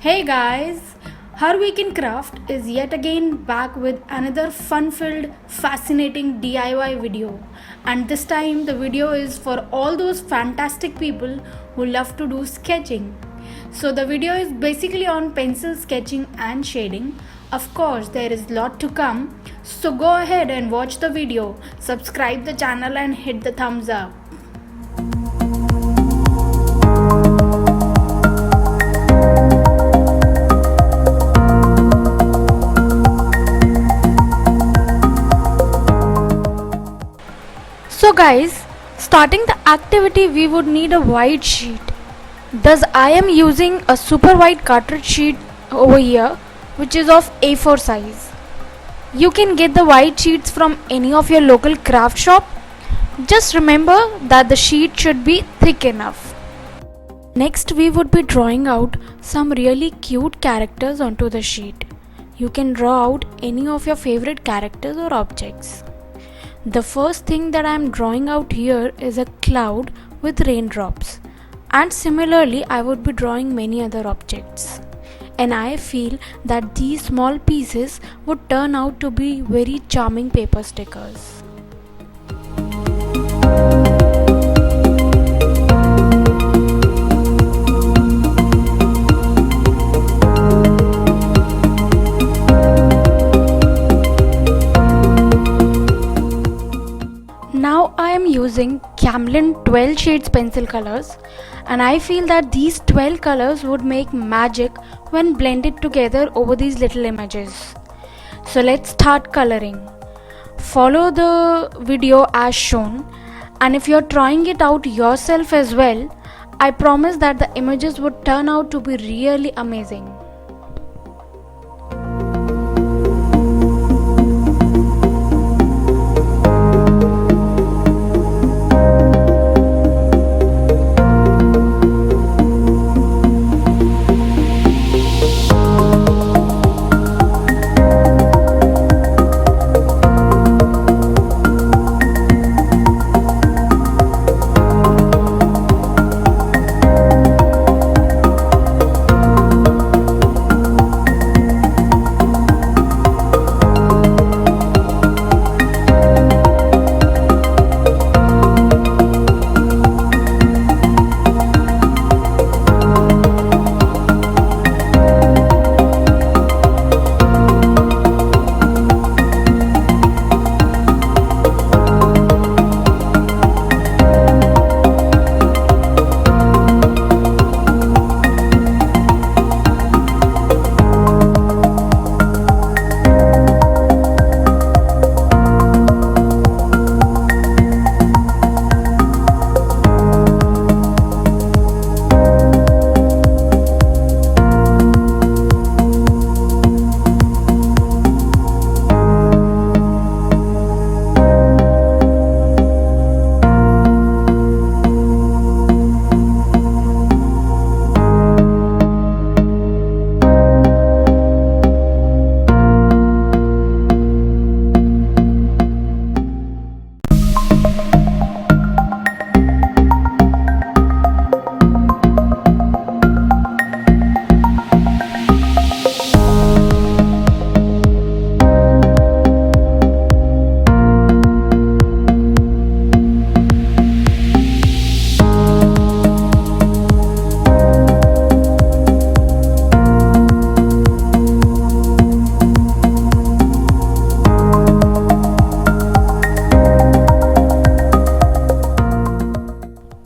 Hey guys, Her Week in Craft is yet again back with another fun filled, fascinating DIY video. And this time, the video is for all those fantastic people who love to do sketching. So, the video is basically on pencil sketching and shading. Of course, there is lot to come. So, go ahead and watch the video, subscribe the channel, and hit the thumbs up. So guys, starting the activity we would need a white sheet. Thus I am using a super white cartridge sheet over here which is of A4 size. You can get the white sheets from any of your local craft shop. Just remember that the sheet should be thick enough. Next we would be drawing out some really cute characters onto the sheet. You can draw out any of your favorite characters or objects. The first thing that I am drawing out here is a cloud with raindrops, and similarly I would be drawing many other objects, and I feel that these small pieces would turn out to be very charming paper stickers. Now I am using Camlin 12 shades pencil colors, and I feel that these 12 colors would make magic when blended together over these little images. So let's start coloring. Follow the video as shown, and if you're trying it out yourself as well, I promise that the images would turn out to be really amazing.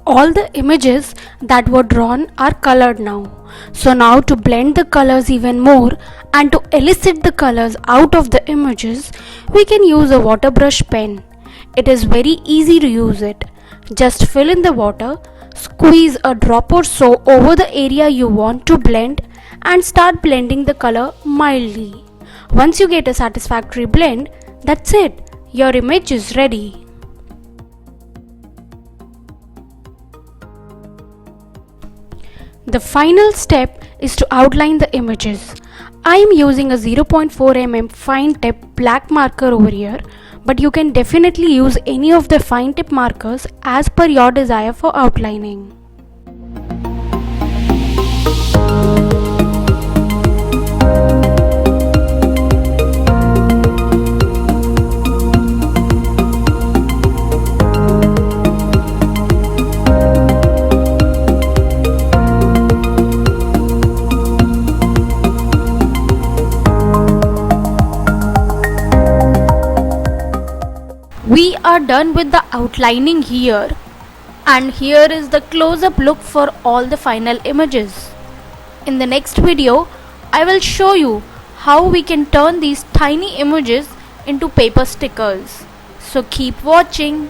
All the images that were drawn are colored now. So now to blend the colors even more and to elicit the colors out of the images, we can use a water brush pen. It is very easy to use it. Just fill in the water, squeeze a drop or so over the area you want to blend, and start blending the color mildly. Once you get a satisfactory blend, that's it. Your image is ready. The final step is to outline the images. I am using a 0.4 mm fine tip black marker over here, but you can definitely use any of the fine tip markers as per your desire for outlining. We are done with the outlining here, and here is the close-up look for all the final images. In the next video, I will show you how we can turn these tiny images into paper stickers. So keep watching.